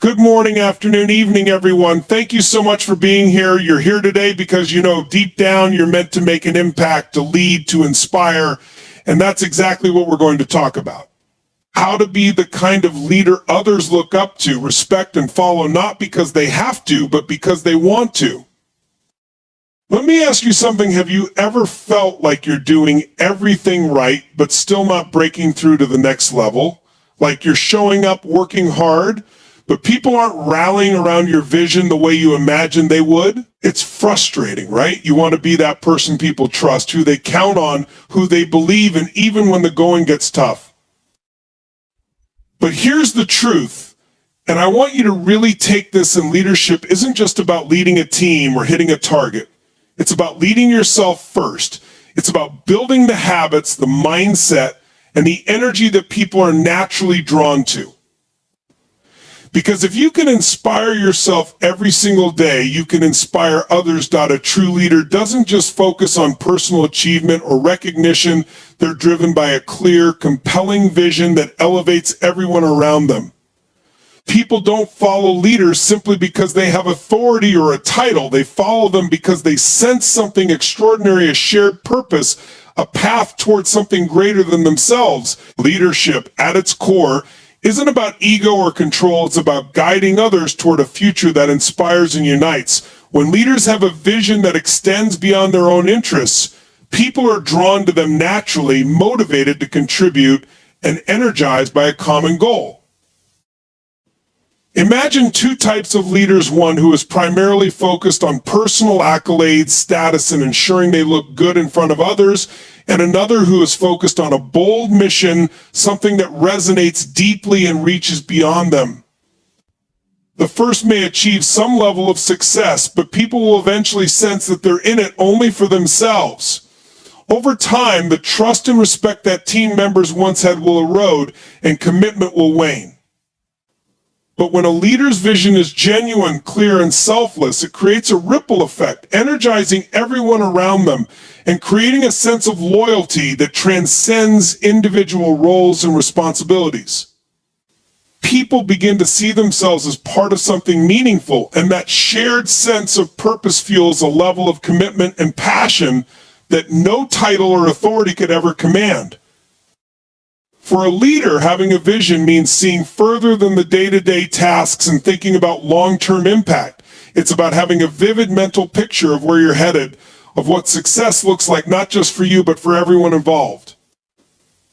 Good morning, afternoon, evening, everyone. Thank you so much for being here. You're here today because you know deep down you're meant to make an impact, to lead, to inspire, and that's exactly what we're going to talk about. How to be the kind of leader others look up to, respect, and follow, not because they have to, but because they want to. Let me ask you something. Have you ever felt like you're doing everything right, but still not breaking through to the next level? Like you're showing up, working hard, but people aren't rallying around your vision the way you imagined they would? It's frustrating, right? You want to be that person people trust, who they count on, who they believe in, even when the going gets tough. But here's the truth, and I want you to really take this in leadership isn't just about leading a team or hitting a target. It's about leading yourself first. It's about building the habits, the mindset, and the energy that people are naturally drawn to. Because if you can inspire yourself every single day, you can inspire others. A true leader doesn't just focus on personal achievement or recognition. They're driven by a clear, compelling vision that elevates everyone around them. People don't follow leaders simply because they have authority or a title. They follow them because they sense something extraordinary, a shared purpose, a path towards something greater than themselves. Leadership, at its core, isn't about ego or control. It's about guiding others toward a future that inspires and unites. When leaders have a vision that extends beyond their own interests, people are drawn to them naturally, motivated to contribute, and energized by a common goal. Imagine two types of leaders, one who is primarily focused on personal accolades, status, and ensuring they look good in front of others, and another who is focused on a bold mission, something that resonates deeply and reaches beyond them. The first may achieve some level of success, but people will eventually sense that they're in it only for themselves. Over time, the trust and respect that team members once had will erode, and commitment will wane. But when a leader's vision is genuine, clear, and selfless, it creates a ripple effect, energizing everyone around them and creating a sense of loyalty that transcends individual roles and responsibilities. People begin to see themselves as part of something meaningful, and that shared sense of purpose fuels a level of commitment and passion that no title or authority could ever command. For a leader, having a vision means seeing further than the day-to-day tasks and thinking about long-term impact. It's about having a vivid mental picture of where you're headed, of what success looks like, not just for you, but for everyone involved.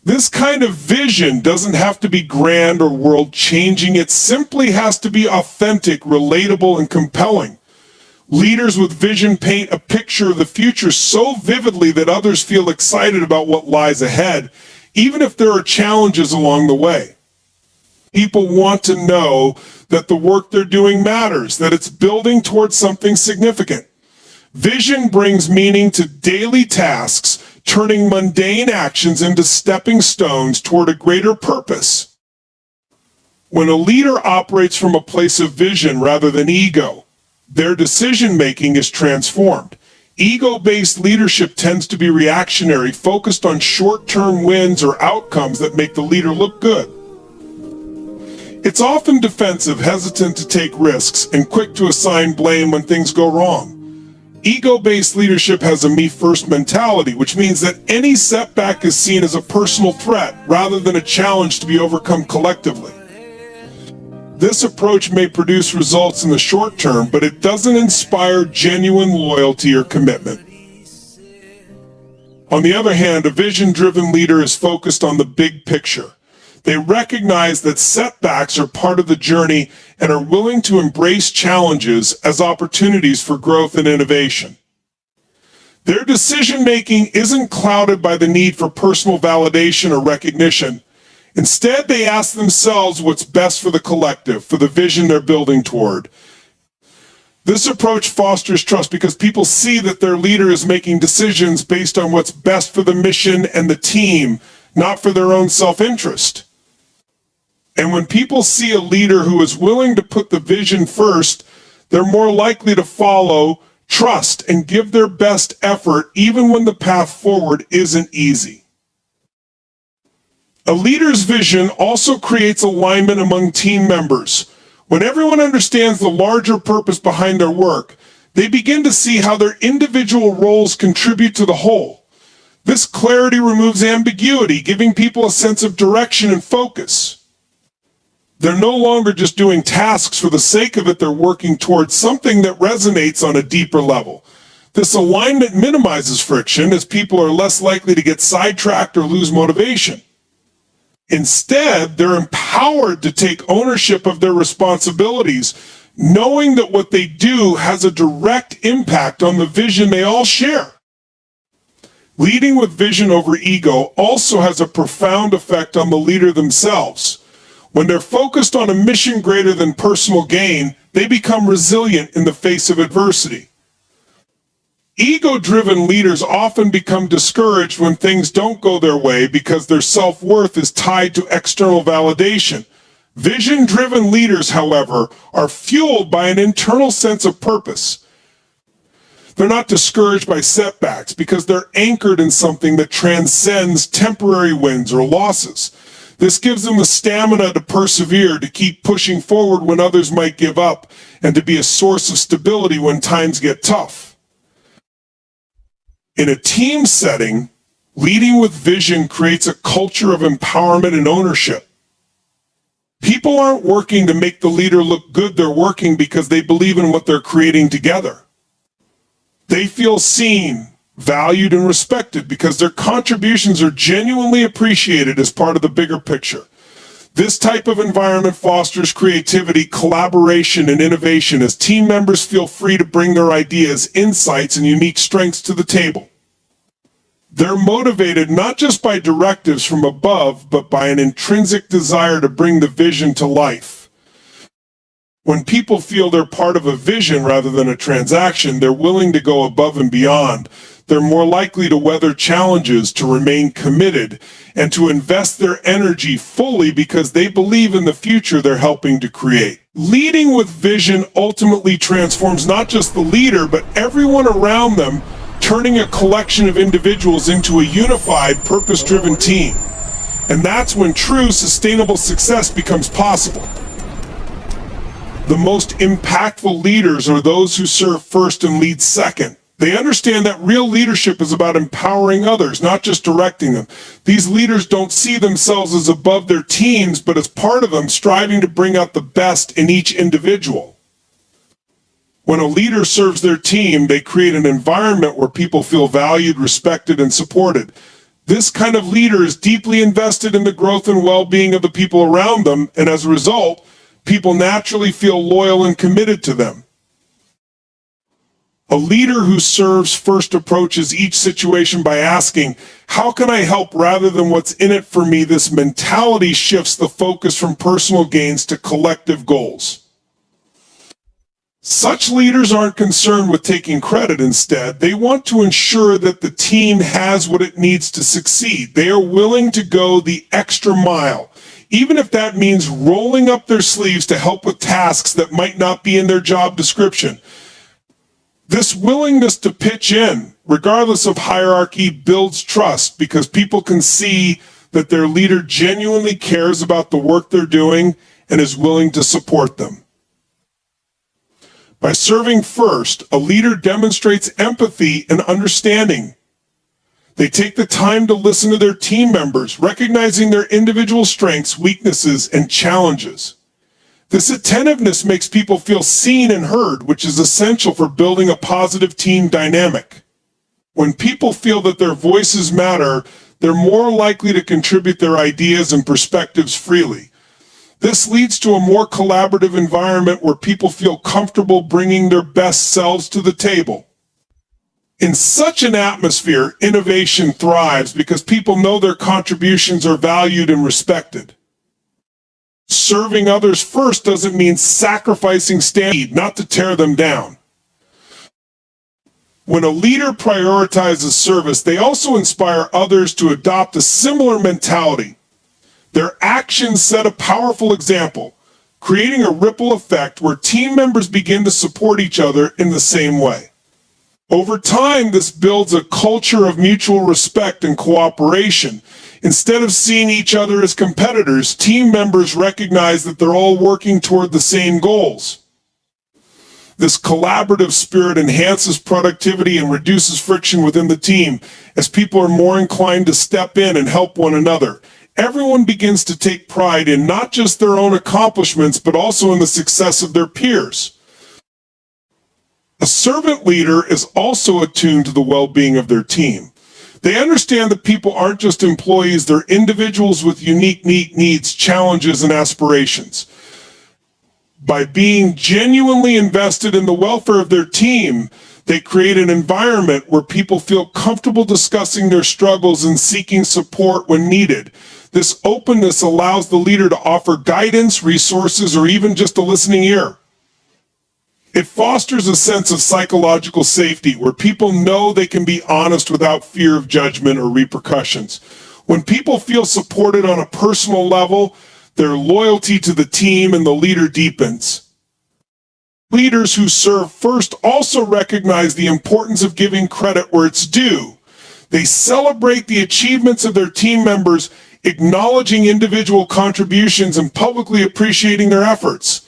This kind of vision doesn't have to be grand or world-changing. It simply has to be authentic, relatable, and compelling. Leaders with vision paint a picture of the future so vividly that others feel excited about what lies ahead, even if there are challenges along the way. People want to know that the work they're doing matters, that it's building towards something significant. Vision brings meaning to daily tasks, turning mundane actions into stepping stones toward a greater purpose. When a leader operates from a place of vision rather than ego, their decision-making is transformed. Ego-based leadership tends to be reactionary, focused on short-term wins or outcomes that make the leader look good. It's often defensive, hesitant to take risks, and quick to assign blame when things go wrong. Ego-based leadership has a me-first mentality, which means that any setback is seen as a personal threat rather than a challenge to be overcome collectively. This approach may produce results in the short term, but it doesn't inspire genuine loyalty or commitment. On the other hand, a vision-driven leader is focused on the big picture. They recognize that setbacks are part of the journey and are willing to embrace challenges as opportunities for growth and innovation. Their decision-making isn't clouded by the need for personal validation or recognition. Instead, they ask themselves what's best for the collective, for the vision they're building toward. This approach fosters trust because people see that their leader is making decisions based on what's best for the mission and the team, not for their own self-interest. And when people see a leader who is willing to put the vision first, they're more likely to follow, trust, and give their best effort even when the path forward isn't easy. A leader's vision also creates alignment among team members. When everyone understands the larger purpose behind their work, they begin to see how their individual roles contribute to the whole. This clarity removes ambiguity, giving people a sense of direction and focus. They're no longer just doing tasks for the sake of it, they're working towards something that resonates on a deeper level. This alignment minimizes friction as people are less likely to get sidetracked or lose motivation. Instead, they're empowered to take ownership of their responsibilities, knowing that what they do has a direct impact on the vision they all share. Leading with vision over ego also has a profound effect on the leader themselves. When they're focused on a mission greater than personal gain, they become resilient in the face of adversity. Ego-driven leaders often become discouraged when things don't go their way because their self-worth is tied to external validation. Vision-driven leaders, however, are fueled by an internal sense of purpose. They're not discouraged by setbacks because they're anchored in something that transcends temporary wins or losses. This gives them the stamina to persevere, to keep pushing forward when others might give up, and to be a source of stability when times get tough. In a team setting, leading with vision creates a culture of empowerment and ownership. People aren't working to make the leader look good, they're working because they believe in what they're creating together. They feel seen, valued, and respected because their contributions are genuinely appreciated as part of the bigger picture. This type of environment fosters creativity, collaboration, and innovation as team members feel free to bring their ideas, insights, and unique strengths to the table. They're motivated not just by directives from above, but by an intrinsic desire to bring the vision to life. When people feel they're part of a vision rather than a transaction, they're willing to go above and beyond. They're more likely to weather challenges, to remain committed, and to invest their energy fully because they believe in the future they're helping to create. Leading with vision ultimately transforms not just the leader, but everyone around them, turning a collection of individuals into a unified, purpose-driven team. And that's when true, sustainable success becomes possible. The most impactful leaders are those who serve first and lead second. They understand that real leadership is about empowering others, not just directing them. These leaders don't see themselves as above their teams, but as part of them, striving to bring out the best in each individual. When a leader serves their team, they create an environment where people feel valued, respected, and supported. This kind of leader is deeply invested in the growth and well-being of the people around them, and as a result, people naturally feel loyal and committed to them. A leader who serves first approaches each situation by asking, how can I help rather than what's in it for me? This mentality shifts the focus from personal gains to collective goals. Such leaders aren't concerned with taking credit. Instead, they want to ensure that the team has what it needs to succeed. They are willing to go the extra mile, even if that means rolling up their sleeves to help with tasks that might not be in their job description. This willingness to pitch in, regardless of hierarchy, builds trust because people can see that their leader genuinely cares about the work they're doing and is willing to support them. By serving first, a leader demonstrates empathy and understanding. They take the time to listen to their team members, recognizing their individual strengths, weaknesses, and challenges. This attentiveness makes people feel seen and heard, which is essential for building a positive team dynamic. When people feel that their voices matter, they're more likely to contribute their ideas and perspectives freely. This leads to a more collaborative environment where people feel comfortable bringing their best selves to the table. In such an atmosphere, innovation thrives because people know their contributions are valued and respected. Serving others first doesn't mean sacrificing standards, not to tear them down. When a leader prioritizes service, they also inspire others to adopt a similar mentality. Their actions set a powerful example, creating a ripple effect where team members begin to support each other in the same way. Over time, this builds a culture of mutual respect and cooperation. Instead of seeing each other as competitors, team members recognize that they're all working toward the same goals. This collaborative spirit enhances productivity and reduces friction within the team, as people are more inclined to step in and help one another. Everyone begins to take pride in not just their own accomplishments, but also in the success of their peers. A servant leader is also attuned to the well-being of their team. They understand that people aren't just employees, they're individuals with unique needs, challenges, and aspirations. By being genuinely invested in the welfare of their team, they create an environment where people feel comfortable discussing their struggles and seeking support when needed. This openness allows the leader to offer guidance, resources, or even just a listening ear. It fosters a sense of psychological safety where people know they can be honest without fear of judgment or repercussions. When people feel supported on a personal level, their loyalty to the team and the leader deepens. Leaders who serve first also recognize the importance of giving credit where it's due. They celebrate the achievements of their team members, acknowledging individual contributions and publicly appreciating their efforts.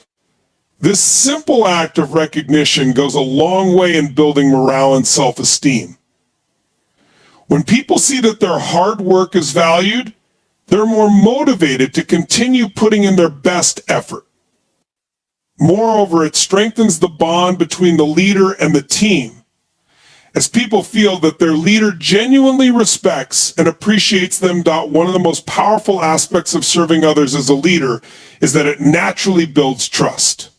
This simple act of recognition goes a long way in building morale and self-esteem. When people see that their hard work is valued, they're more motivated to continue putting in their best effort. Moreover, it strengthens the bond between the leader and the team, as people feel that their leader genuinely respects and appreciates them. One of the most powerful aspects of serving others as a leader is that it naturally builds trust.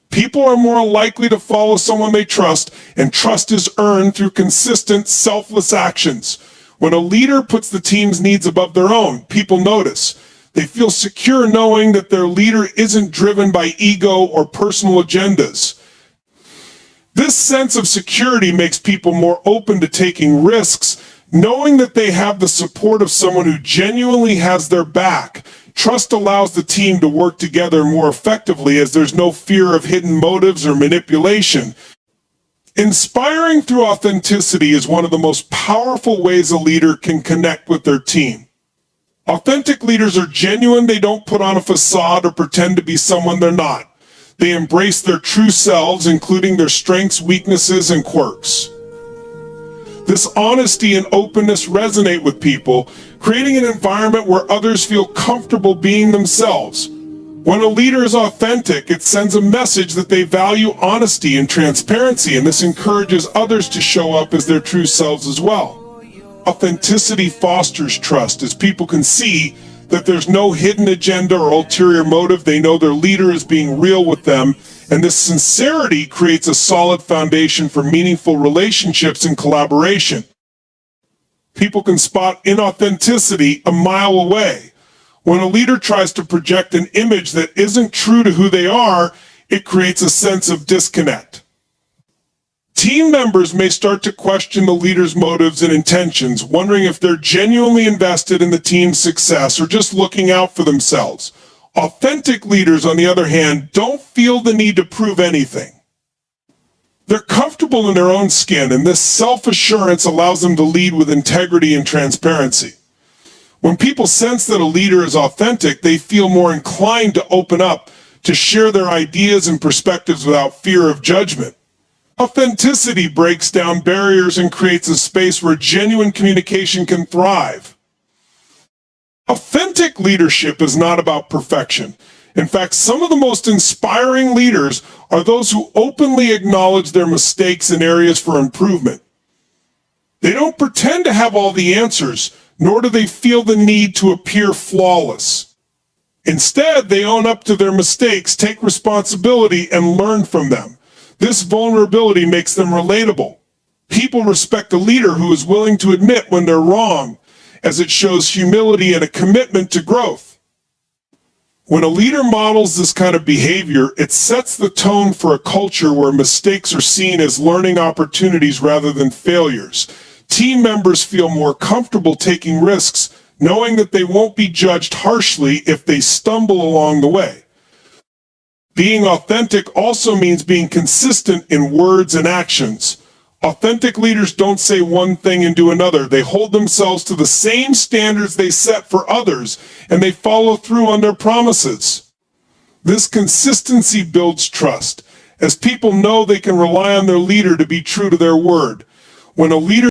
People are more likely to follow someone they trust, and trust is earned through consistent, selfless actions. When a leader puts the team's needs above their own, people notice. They feel secure knowing that their leader isn't driven by ego or personal agendas. This sense of security makes people more open to taking risks, knowing that they have the support of someone who genuinely has their back. Trust allows the team to work together more effectively as there's no fear of hidden motives or manipulation. Inspiring through authenticity is one of the most powerful ways a leader can connect with their team. Authentic leaders are genuine. They don't put on a facade or pretend to be someone they're not. They embrace their true selves, including their strengths, weaknesses, and quirks. This honesty and openness resonate with people, creating an environment where others feel comfortable being themselves. When a leader is authentic, it sends a message that they value honesty and transparency, and this encourages others to show up as their true selves as well. Authenticity fosters trust, as people can see that there's no hidden agenda or ulterior motive. They know their leader is being real with them, and this sincerity creates a solid foundation for meaningful relationships and collaboration. People can spot inauthenticity a mile away. When a leader tries to project an image that isn't true to who they are, it creates a sense of disconnect. Team members may start to question the leader's motives and intentions, wondering if they're genuinely invested in the team's success or just looking out for themselves. Authentic leaders, on the other hand, don't feel the need to prove anything. They're comfortable in their own skin, and this self-assurance allows them to lead with integrity and transparency. When people sense that a leader is authentic, they feel more inclined to open up, to share their ideas and perspectives without fear of judgment. Authenticity breaks down barriers and creates a space where genuine communication can thrive. Authentic leadership is not about perfection. In fact, some of the most inspiring leaders are those who openly acknowledge their mistakes and areas for improvement. They don't pretend to have all the answers, nor do they feel the need to appear flawless. Instead, they own up to their mistakes, take responsibility, and learn from them. This vulnerability makes them relatable. People respect a leader who is willing to admit when they're wrong, as it shows humility and a commitment to growth. When a leader models this kind of behavior, it sets the tone for a culture where mistakes are seen as learning opportunities rather than failures. Team members feel more comfortable taking risks, knowing that they won't be judged harshly if they stumble along the way. Being authentic also means being consistent in words and actions. Authentic leaders don't say one thing and do another. They hold themselves to the same standards they set for others, and they follow through on their promises. This consistency builds trust, as people know they can rely on their leader to be true to their word. When a leader